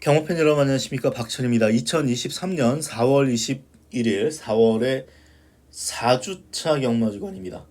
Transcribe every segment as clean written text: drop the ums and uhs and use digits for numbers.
경호팬 여러분 안녕하십니까, 박철입니다. 2023년 4월 21일 4월의 4주차 경마주간입니다.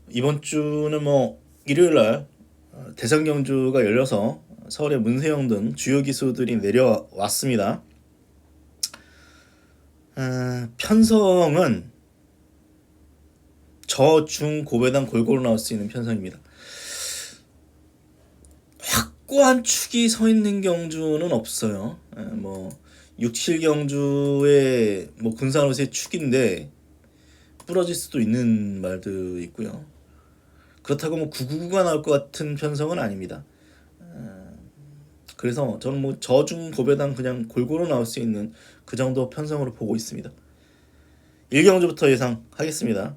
이번 주는 일요일날 대선 경주가 열려서 서울의 문세영 등 주요 기수들이 내려왔습니다. 편성은 저중 고배당 골고루 나올 수 있는 편성입니다. 확고한 축이 서 있는 경주는 없어요. 6, 7경주의 군산호세 축인데 부러질 수도 있는 말도 있고요. 그렇다고 999가 나올 것 같은 편성은 아닙니다. 그래서 저는 저중 고배당 그냥 골고루 나올 수 있는 그 정도 편성으로 보고 있습니다. 1경주부터 예상하겠습니다.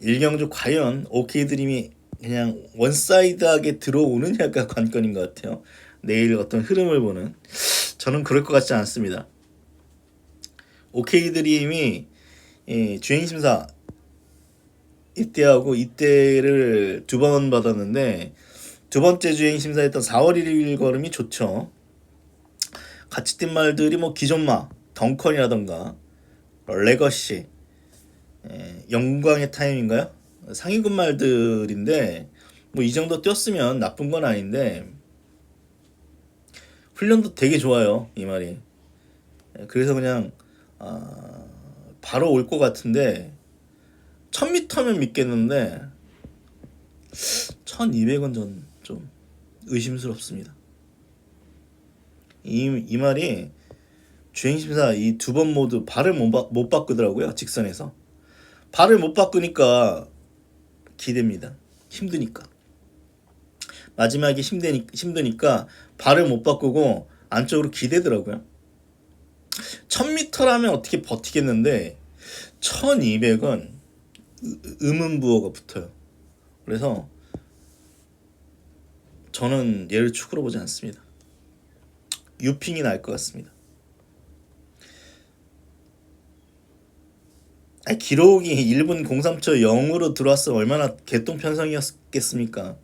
1경주 과연 OK 드림이 그냥 원사이드하게 들어오느냐가 관건인 것 같아요. 내일 어떤 흐름을 보는, 저는 그럴 것 같지 않습니다. OK 드림이 주행심사 입대하고 입대를 2번 받았는데, 두 번째 주행심사했던 4월 1일 걸음이 좋죠. 같이 뛴 말들이 기존마 덩컨이라던가 레거시, 영광의 타임인가요? 상위급 말들인데 이 정도 뛰었으면 나쁜 건 아닌데 훈련도 되게 좋아요, 이 말이. 그래서 그냥 바로 올 것 같은데 1000m면 믿겠는데 1200은 좀 의심스럽습니다. 이 말이 주행심사 이 2번 모두 발을 못 바꾸더라고요. 직선에서 발을 못 바꾸니까 기대입니다. 힘드니까. 마지막에 힘드니까 발을 못 바꾸고 안쪽으로 기대더라고요. 1000m라면 어떻게 버티겠는데 1200은 의문부호가 붙어요. 그래서 저는 얘를 축으로 보지 않습니다. 유핑이 날 것 같습니다. 기록이 1분 03초 0으로 들어왔으면 얼마나 개똥 편성이었겠습니까?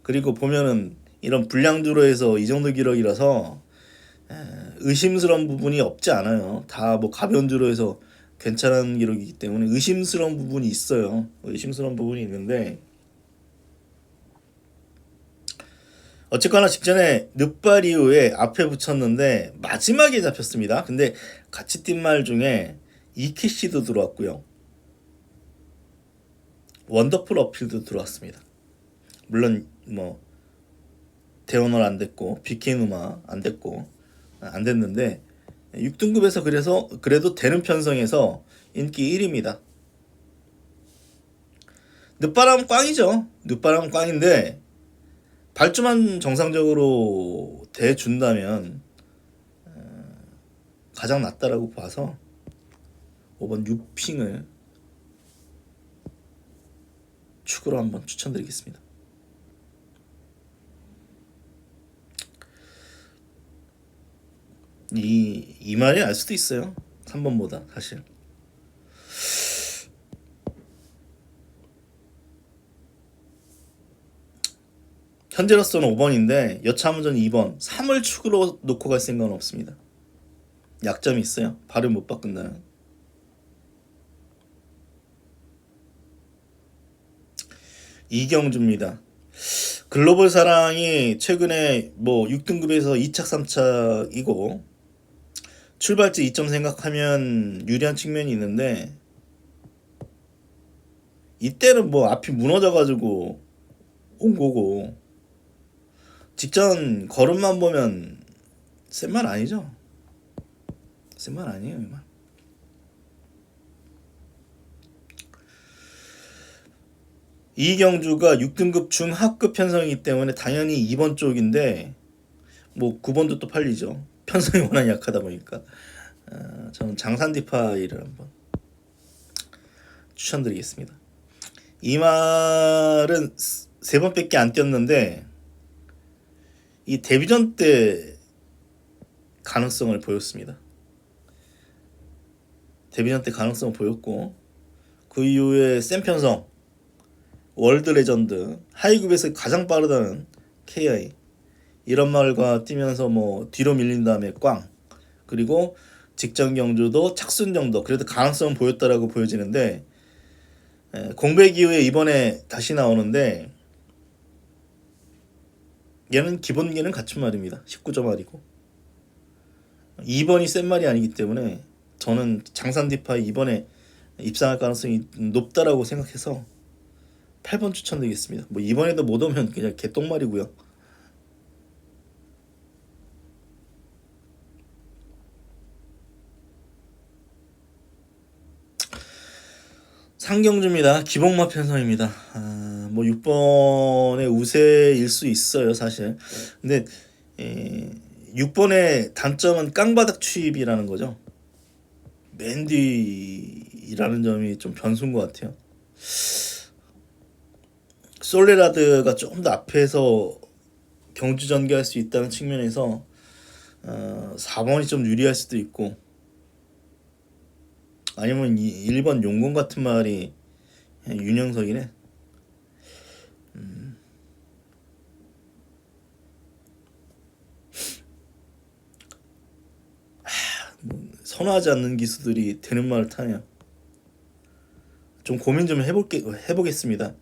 그리고 보면은 이런 불량주로 해서 이 정도 기록이라서 의심스러운 부분이 없지 않아요. 다 가벼운 주로 해서 괜찮은 기록이기 때문에 의심스러운 부분이 있어요. 의심스러운 부분이 있는데 어쨌거나 직전에 늑발 이후에 앞에 붙였는데 마지막에 잡혔습니다. 근데 같이 뛴 말 중에 이키씨도 들어왔고요. 원더풀 어필도 들어왔습니다. 물론 대원월 안 됐고 BK누마 안 됐고 안 됐는데 6등급에서 그래도 되는 편성에서 인기 1위입니다. 늦바람 꽝이죠. 늦바람 꽝인데 발주만 정상적으로 대준다면 가장 낫다라고 봐서 5번 유핑을 축으로 한번 추천드리겠습니다. 이 말이 알 수도 있어요. 3번보다 사실. 현재로서는 5번인데 여차하면 2번 3을 축으로 놓고 갈 생각은 없습니다. 약점이 있어요. 발을 못 바꾼다는. 이경주입니다. 글로벌 사랑이 최근에 6등급에서 2착 3착이고 출발지 2점 생각하면 유리한 측면이 있는데 이때는 앞이 무너져가지고 온 거고 직전 걸음만 보면 센 말 아니죠. 센 말 아니에요, 이 말. 이경주가 6등급 중하급 편성이기 때문에 당연히 2번 쪽인데 9번도 또 팔리죠. 편성이 워낙 약하다 보니까 저는 장산디파이를 한번 추천드리겠습니다. 이 말은 3번밖에 안 뛰었는데 이 데뷔전 때 가능성을 보였습니다. 데뷔전 때 가능성을 보였고 그 이후에 센 편성, 월드 레전드, 하이급에서 가장 빠르다는 KI 이런 말과 뛰면서 뭐 뒤로 밀린 다음에 꽝. 그리고 직전 경주도 착순 정도 그래도 가능성은 보였다라고 보여지는데 공백 이후에 이번에 다시 나오는데 얘는 기본기는 갖춘 말입니다. 19점 말이고 2번이 센 말이 아니기 때문에 저는 장산 디파이 이번에 입상할 가능성이 높다라고 생각해서 8번 추천드리겠습니다. 뭐 이번에도 못 오면 그냥 개똥말이고요. 상경주입니다. 기복마 편성입니다. 뭐 6번의 우세일 수 있어요, 사실. 근데 6번의 단점은 깡바닥 추입이라는 거죠. 맨 뒤라는 점이 좀 변수인 것 같아요. 솔레라드가 조금 더 앞에서 경주 전개할 수 있다는 측면에서 4번이 좀 유리할 수도 있고 아니면 1번 용공 같은 말이 윤영석이네. 선호하지 않는 기수들이 되는 말을 타냐. 좀 고민 좀 해보겠습니다.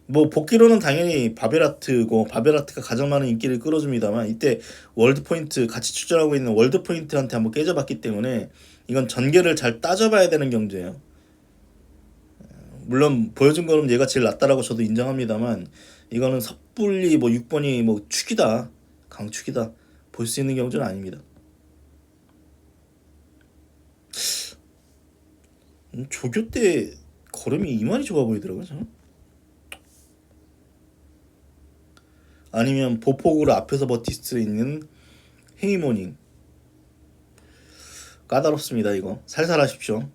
뭐 복귀로는 당연히 바베라트고 바베라트가 가장 많은 인기를 끌어줍니다만 이때 월드 포인트 같이 출전하고 있는 월드 포인트한테 한번 깨져봤기 때문에 이건 전개를 잘 따져봐야 되는 경주예요. 물론 보여준 거는 얘가 제일 낫다라고 저도 인정합니다만 이거는 섣불리 뭐 6번이 뭐 축이다 강축이다 볼 수 있는 경주는 아닙니다. 조교 때 걸음이 이만히 좁아 보이더라고요. 저는. 아니면 보폭으로 앞에서 버틸 수 있는 헤이모닝. 까다롭습니다. 이거 살살 하십시오.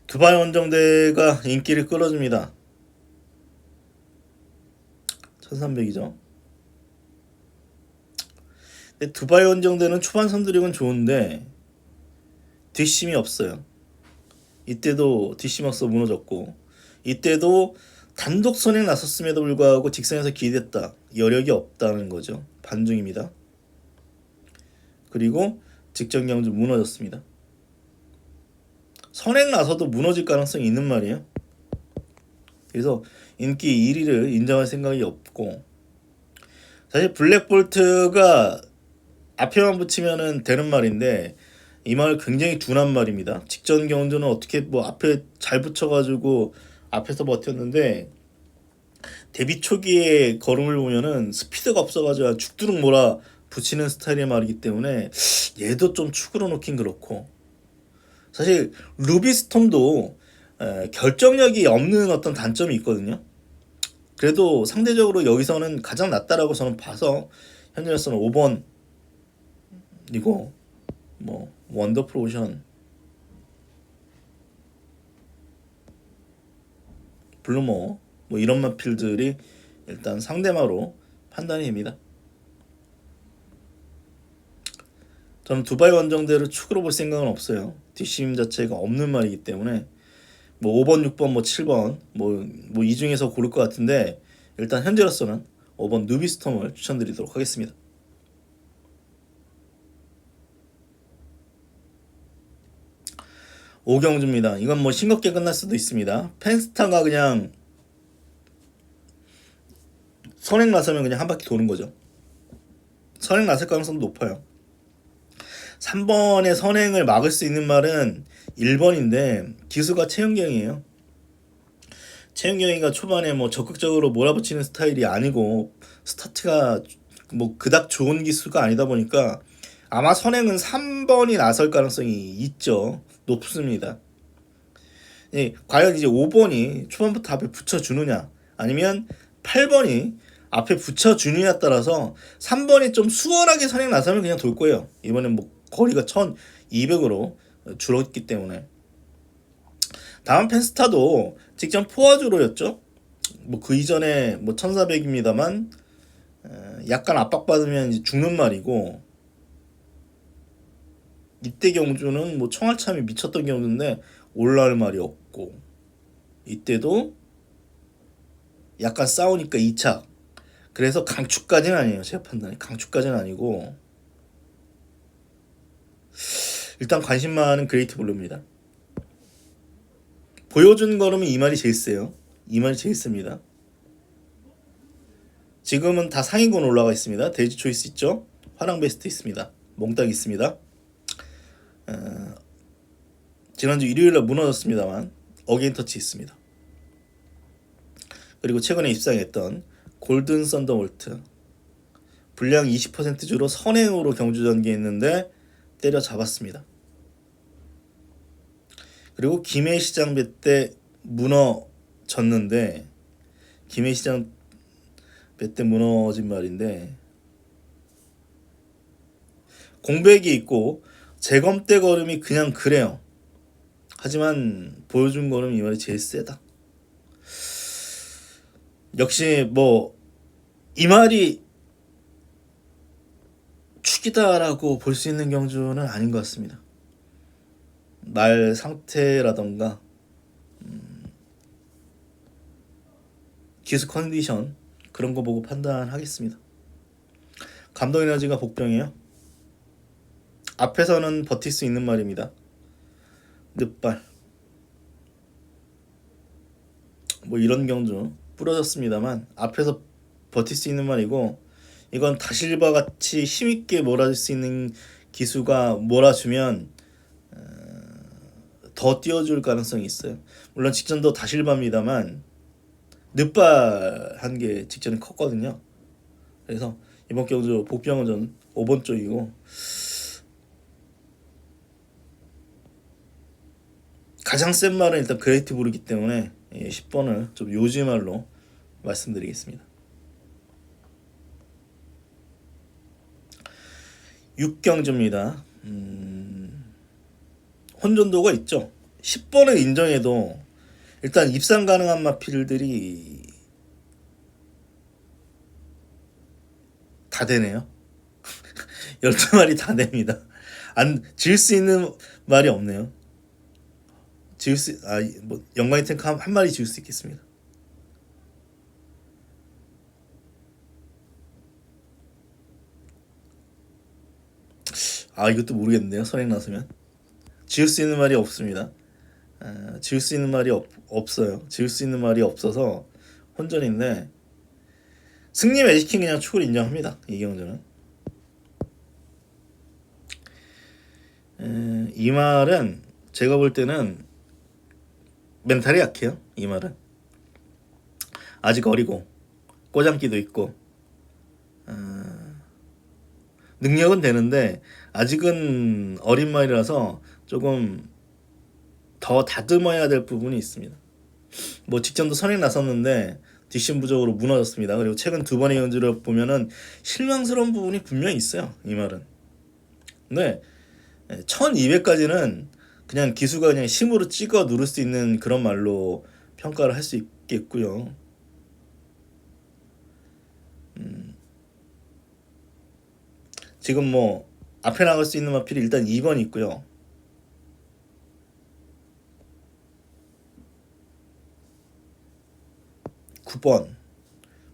두바이 원정대가 인기를 끌어줍니다. 1300이죠. 근데 두바이 원정대는 초반 선두력은 좋은데 뒷심이 없어요. 이때도 뒷심 없어 무너졌고 이때도 단독 선에 나섰음에도 불구하고 직선에서 기대했다. 여력이 없다는 거죠. 반중입니다. 그리고 직전 경주 무너졌습니다. 선행 나서도 무너질 가능성이 있는 말이에요. 그래서 인기 1위를 인정할 생각이 없고 사실 블랙볼트가 앞에만 붙이면은 되는 말인데 이 말 굉장히 둔한 말입니다. 직전 경주는 어떻게 뭐 앞에 잘 붙여가지고 앞에서 버텼는데 데뷔 초기에 걸음을 보면은 스피드가 없어가지고 죽두룩 몰아 붙이는 스타일의 말이기 때문에 얘도 좀 축으로 놓긴 그렇고 사실 루비스톰도 결정력이 없는 어떤 단점이 있거든요. 그래도 상대적으로 여기서는 가장 낫다라고 저는 봐서 현재로서는 5번이고 뭐 원더풀 오션 블루모 뭐 이런 마필들이 일단 상대마로 판단이 됩니다. 저는 두바이 원정대를 축으로 볼 생각은 없어요. 뒷심 자체가 없는 말이기 때문에 뭐 5번, 6번, 뭐 7번 뭐 이 중에서 고를 것 같은데 일단 현재로서는 5번 누비스톰을 추천드리도록 하겠습니다. 5경주입니다. 이건 뭐 싱겁게 끝날 수도 있습니다. 펜스타가 그냥 선행 나서면 그냥 한 바퀴 도는 거죠. 선행 나설 가능성도 높아요. 3번의 선행을 막을 수 있는 말은 1번인데 기수가 최은경이에요. 최은경이가 초반에 뭐 적극적으로 몰아붙이는 스타일이 아니고 스타트가 뭐 그닥 좋은 기수가 아니다 보니까 아마 선행은 3번이 나설 가능성이 있죠. 높습니다. 예, 과연 이제 5번이 초반부터 앞에 붙여주느냐 아니면 8번이 앞에 붙여주느냐에 따라서 3번이 좀 수월하게 선행 나서면 그냥 돌 거예요. 이번엔 뭐 거리가 1200으로 줄었기 때문에 다음 펜스타도 직전 포화주로였죠. 뭐 그 이전에 뭐 1400입니다만 약간 압박받으면 이제 죽는 말이고 이때 경주는 뭐 총알참이 미쳤던 경주인데 올라올 말이 없고, 이때도 약간 싸우니까 2차. 그래서 강추까지는 아니에요. 제 판단이 강추까지는 아니고, 일단 관심 많은 그레이트 블루입니다. 보여준 걸음은 이 말이 제일 세요. 이 말이 제일 셉니다. 지금은 다 상위권 올라가 있습니다. 데이지 초이스 있죠? 화랑 베스트 있습니다. 몽딱 있습니다. 지난주 일요일날 무너졌습니다만 어게인 터치 있습니다. 그리고 최근에 입상했던 골든 썬더볼트 분량 20% 주로 선행으로 경주 전개했는데 때려잡았습니다. 그리고 김해시장 배 때 무너졌는데, 김해시장 배 때 무너진 말인데, 공백이 있고 재검대 걸음이 그냥 그래요. 하지만 보여준 걸음 이 말이 제일 세다. 역시 뭐 이 말이 축이다라고 볼 수 있는 경주는 아닌 것 같습니다. 말 상태라던가 기수 컨디션 그런 거 보고 판단하겠습니다. 감독 에너지가 복병이에요. 앞에서는 버틸 수 있는 말입니다. 늦발 뭐 이런 경주 부러졌습니다만 앞에서 버틸 수 있는 말이고, 이건 다실바 같이 힘있게 몰아줄 수 있는 기수가 몰아주면 더 띄워줄 가능성이 있어요. 물론 직전도 다실바입니다만 늦발 한 게 직전이 컸거든요. 그래서 이번 경주 복병은 5번 쪽이고, 가장 센 말은 일단 그레이트 블루이기 때문에 10번을 좀 요지 말로 말씀드리겠습니다. 6경주입니다. 혼전도가 있죠. 10번을 인정해도 일단 입상 가능한 마필들이 다 되네요. 12마리 다 됩니다. 안 지을 수 있는 말이 없네요. 뭐 영광의 탱크 한 마리 지을 수 있겠습니다. 이것도 모르겠네요. 선행 나서면 지을 수 있는 말이 없습니다. 지을 수 있는 말이 없어요. 지을 수 있는 말이 없어서 혼전인데, 승리 매직킹 그냥 축을 인정합니다. 이 경주는. 이 말은 제가 볼 때는 멘탈이 약해요. 이 말은 아직 어리고 꼬장기도 있고 능력은 되는데 아직은 어린 말이라서 조금 더 다듬어야 될 부분이 있습니다. 뭐 직전도 선행 나섰는데 뒷심 부족으로 무너졌습니다. 그리고 최근 두 번의 연주를 보면은 실망스러운 부분이 분명히 있어요. 이 말은. 근데 1200까지는 그냥 기수가 그냥 심으로 찍어 누를 수 있는 그런 말로 평가를 할 수 있겠고요. 지금 뭐 앞에 나갈 수 있는 마필이 일단 2번 있고요. 9번,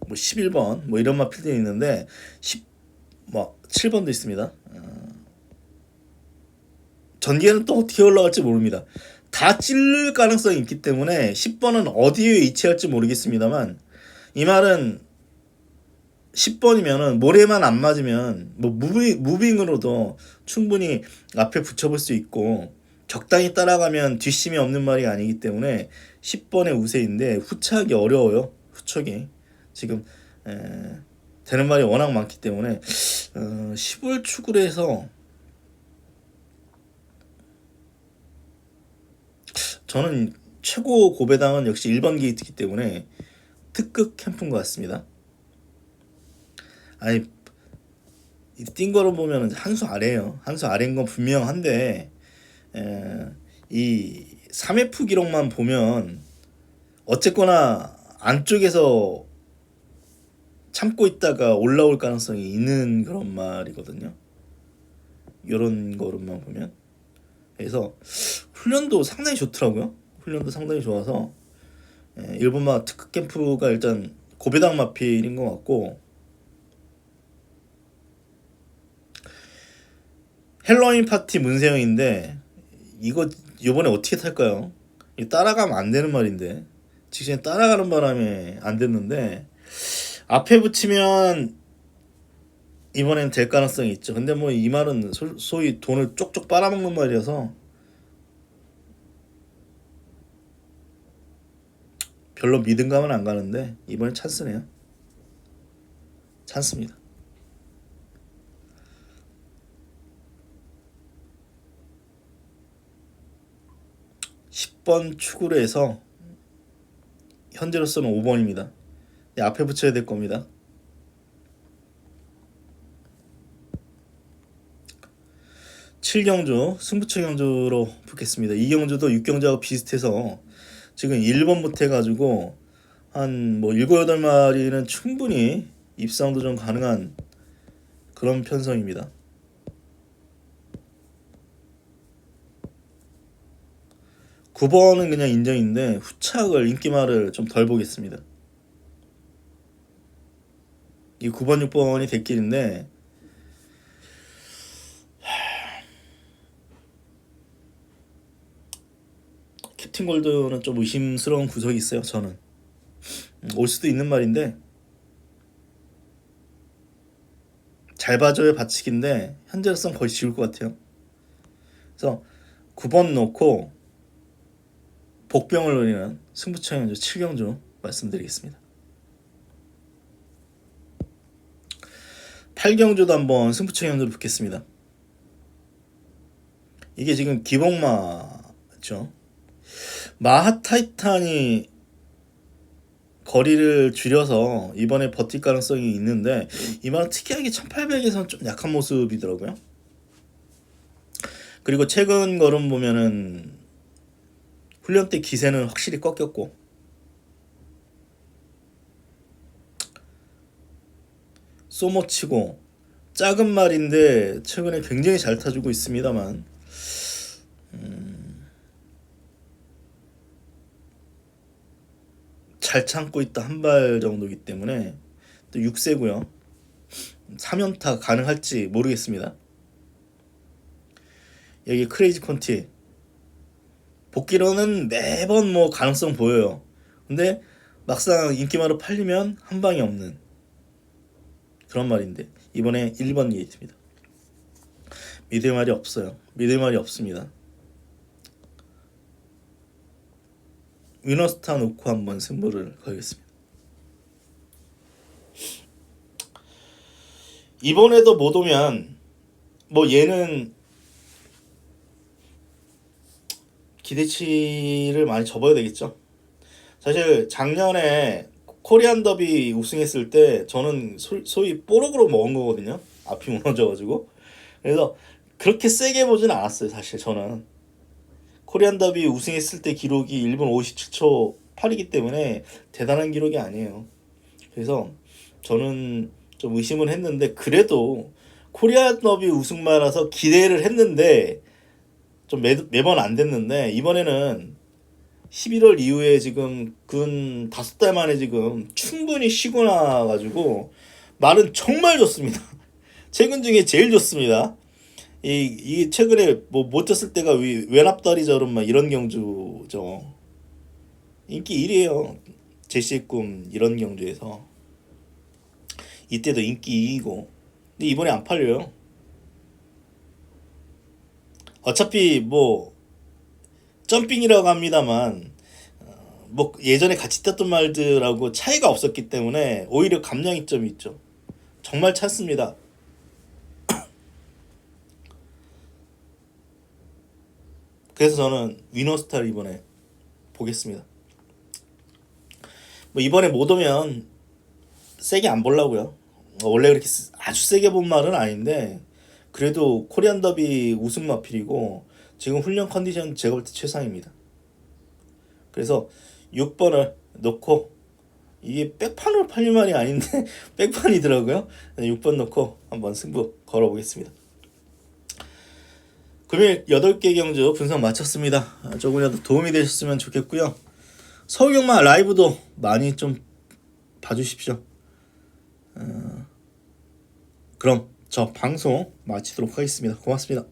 뭐 11번, 뭐 이런 마필들이 있는데 7번도 있습니다. 전개는 또 어떻게 올라갈지 모릅니다. 다 찔릴 가능성이 있기 때문에 10번은 어디에 위치할지 모르겠습니다만, 이 말은 10번이면은 모래만 안 맞으면 뭐 무빙으로도 충분히 앞에 붙여볼 수 있고, 적당히 따라가면 뒷심이 없는 말이 아니기 때문에 10번의 우세인데 후차하기 어려워요. 후척이 지금 되는 말이 워낙 많기 때문에 10월 축을 해서 저는 최고 고배당은 역시 1번 게이트이기 때문에 특급 캠프인 것 같습니다. 아니, 뛴 거로 보면 한 수 아래예요. 한 수 아래인 건 분명한데 이 3F 기록만 보면 어쨌거나 안쪽에서 참고 있다가 올라올 가능성이 있는 그런 말이거든요. 이런 거로만 보면. 그래서 훈련도 상당히 좋더라고요. 훈련도 상당히 좋아서 일본마 특급 캠프가 일단 고배당 마필인 것 같고, 헬로윈 파티 문세영인데 이거 이번에 어떻게 탈까요? 따라가면 안 되는 말인데 직전에 따라가는 바람에 안 됐는데, 앞에 붙이면 이번엔 될 가능성이 있죠. 근데 뭐 이 말은 소위 돈을 쪽쪽 빨아먹는 말이어서 별로 믿음감은 안 가는데, 이번엔 찬스네요. 찬스입니다. 10번 추구를 해서 현재로서는 5번입니다. 앞에 붙여야 될 겁니다. 7경주 승부처 경주로 붙겠습니다. 이 경주도 6경주하고 비슷해서 지금 1번부터 해가지고 한 뭐 7, 8마리는 충분히 입상 도전 가능한 그런 편성입니다. 9번은 그냥 인정인데 후착을 인기말을 좀 덜 보겠습니다. 이 9번, 6번이 대길인데 캡틴 골드는 좀 의심스러운 구석이 있어요. 저는 올 수도 있는 말인데, 잘 봐줘야 받치기인데 현재로선 거의 지울 것 같아요. 그래서 9번 놓고 복병을 노리는 승부처 경주 7경주 말씀드리겠습니다. 8경주도 한번 승부처 경주로 붙겠습니다. 이게 지금 기복마죠. 마하타이탄이 거리를 줄여서 이번에 버틸 가능성이 있는데, 이번은 특이하게 1800에서는 좀 약한 모습이더라고요. 그리고 최근 걸음 보면은 훈련 때 기세는 확실히 꺾였고, 소모치고 작은 말인데 최근에 굉장히 잘 타주고 있습니다만, 잘 참고 있다 한 발 정도이기 때문에 또 6세고요. 3연타 가능할지 모르겠습니다. 여기 크레이지 콘티 복귀로는 매번 뭐 가능성 보여요. 근데 막상 인기마로 팔리면 한 방이 없는 그런 말인데, 이번에 1번 게이트입니다. 믿을 말이 없어요. 믿을 말이 없습니다. 위너스타 놓고 한번 승부를 걸겠습니다. 이번에도 못 오면 뭐 얘는 기대치를 많이 접어야 되겠죠. 사실 작년에 코리안 더비 우승했을 때 저는 소위 뽀록으로 먹은 거거든요. 앞이 무너져가지고. 그래서 그렇게 세게 보진 않았어요. 사실 저는 코리안 더비 우승했을 때 기록이 1분 57초 8이기 때문에 대단한 기록이 아니에요. 그래서 저는 좀 의심을 했는데, 그래도 코리안 더비 우승마라서 기대를 했는데 좀 매번 안 됐는데, 이번에는 11월 이후에 지금 근 5달 만에 지금 충분히 쉬고 나가지고 말은 정말 좋습니다. 최근 중에 제일 좋습니다. 이 최근에 뭐 못 졌을 때가 외납다리 저름 막 이런 경주죠. 인기 1위에요. 제시의 꿈 이런 경주에서 이때도 인기 2위고. 근데 이번에 안 팔려요. 어차피 뭐 점핑이라고 합니다만 뭐 예전에 같이 떴던 말들하고 차이가 없었기 때문에 오히려 감량이점이 있죠. 정말 찬스입니다. 그래서 저는 위너스타를 이번에 보겠습니다. 뭐 이번에 못 오면 세게 안 보려고요. 원래 그렇게 아주 세게 본 말은 아닌데, 그래도 코리안 더비 우승 마필이고 지금 훈련 컨디션 제가 볼 때 최상입니다. 그래서 6번을 넣고, 이게 백판으로 팔릴 말이 아닌데 백판이더라고요. 6번 넣고 한번 승부 걸어보겠습니다. 금일 8개 경주 분석 마쳤습니다. 조금이라도 도움이 되셨으면 좋겠고요. 서울경마 라이브도 많이 좀 봐주십시오. 그럼 저 방송 마치도록 하겠습니다. 고맙습니다.